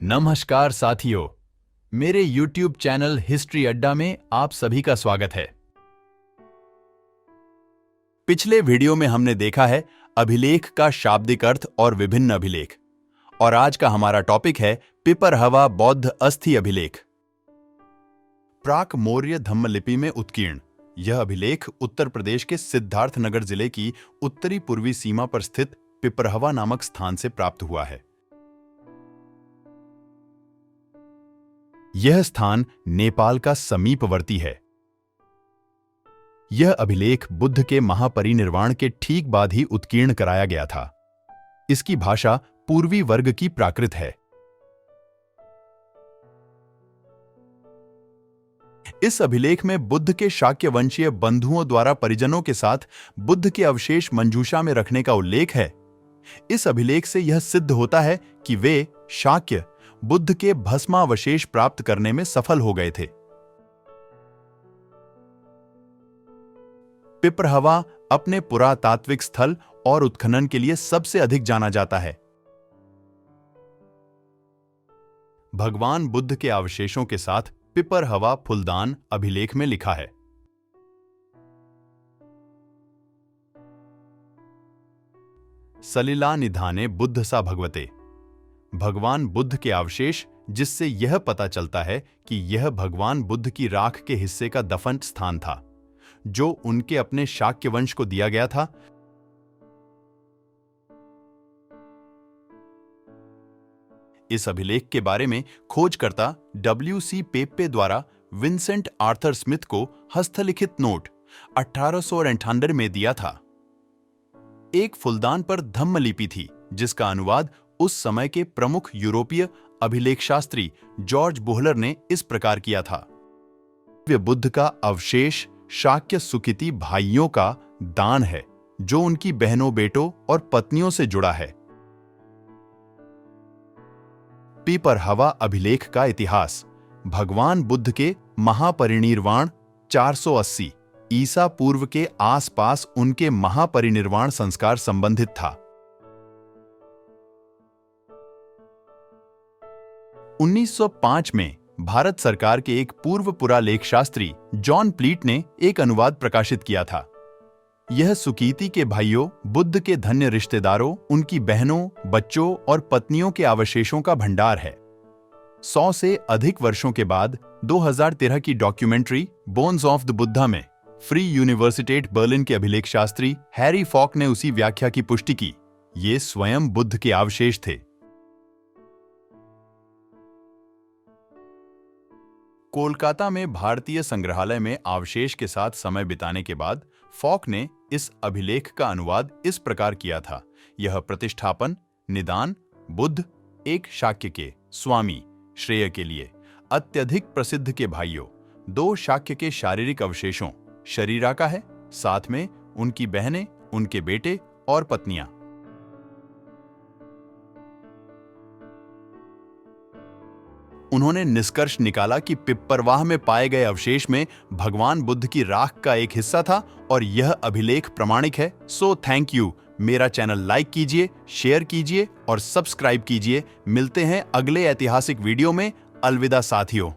नमस्कार साथियों, मेरे YouTube चैनल हिस्ट्री अड्डा में आप सभी का स्वागत है। पिछले वीडियो में हमने देखा है अभिलेख का शाब्दिक अर्थ और विभिन्न अभिलेख, और आज का हमारा टॉपिक है पिपरहवा बौद्ध अस्थि अभिलेख। प्राक मौर्य धम्मलिपि में उत्कीर्ण यह अभिलेख उत्तर प्रदेश के सिद्धार्थनगर जिले की उत्तरी पूर्वी सीमा पर स्थित पिपरहवा नामक स्थान से प्राप्त हुआ है। यह स्थान नेपाल का समीपवर्ती है। यह अभिलेख बुद्ध के महापरिनिर्वाण के ठीक बाद ही उत्कीर्ण कराया गया था। इसकी भाषा पूर्वी वर्ग की प्राकृत है। इस अभिलेख में बुद्ध के शाक्य वंशीय बंधुओं द्वारा परिजनों के साथ बुद्ध के अवशेष मंजूषा में रखने का उल्लेख है। इस अभिलेख से यह सिद्ध होता है कि वे शाक्य बुद्ध के भस्मावशेष प्राप्त करने में सफल हो गए थे। पिपरहवा अपने पुरातात्विक स्थल और उत्खनन के लिए सबसे अधिक जाना जाता है। भगवान बुद्ध के अवशेषों के साथ पिपरहवा फुलदान अभिलेख में लिखा है। सलिला निधाने बुद्ध सा भगवते, भगवान बुद्ध के अवशेष, जिससे यह पता चलता है कि यह भगवान बुद्ध की राख के हिस्से का दफन स्थान था, जो उनके अपने शाक्य वंश को दिया गया था। इस अभिलेख के बारे में खोजकर्ता W.C. पेप्पे द्वारा विंसेंट आर्थर स्मिथ को हस्तलिखित नोट 1898 में दिया था। एक फुलदान पर धम्मलिपि थी, जिसका अनुवाद उस समय के प्रमुख यूरोपीय अभिलेखशास्त्री जॉर्ज बोहलर ने इस प्रकार किया था। बुद्ध का अवशेष शाक्य सुकिति भाइयों का दान है, जो उनकी बहनों, बेटों और पत्नियों से जुड़ा है। पिपरहवा अभिलेख का इतिहास भगवान बुद्ध के महापरिनिर्वाण 480 ईसा पूर्व के आसपास उनके महापरिनिर्वाण संस्कार संबंधित था। 1905 में भारत सरकार के एक पूर्व पुरालेखशास्त्री जॉन प्लीट ने एक अनुवाद प्रकाशित किया था। यह सुकीति के भाइयों, बुद्ध के धन्य रिश्तेदारों, उनकी बहनों, बच्चों और पत्नियों के अवशेषों का भंडार है। 100 से अधिक वर्षों के बाद 2013 की documentary bones of the Buddha में फ्री यूनिवर्सिटेट बर्लिन के अभिलेखशास्त्री हैरी फॉक ने उसी व्याख्या की पुष्टि की। ये स्वयं बुद्ध के अवशेष थे। कोलकाता में भारतीय संग्रहालय में अवशेष के साथ समय बिताने के बाद फॉक ने इस अभिलेख का अनुवाद इस प्रकार किया था। यह प्रतिष्ठापन, निदान, बुद्ध एक शाक्य के स्वामी श्रेय के लिए अत्यधिक प्रसिद्ध के भाइयों, 2 शाक्य के शारीरिक अवशेषों शरीरा का है, साथ में उनकी बहनें, उनके बेटे और पत्नियां। उन्होंने निष्कर्ष निकाला कि पिपरवाह में पाए गए अवशेष में भगवान बुद्ध की राख का एक हिस्सा था और यह अभिलेख प्रमाणिक है। So thank you. मेरा चैनल लाइक कीजिए, शेयर कीजिए और सब्सक्राइब कीजिए। मिलते हैं अगले ऐतिहासिक वीडियो में। अलविदा साथियों।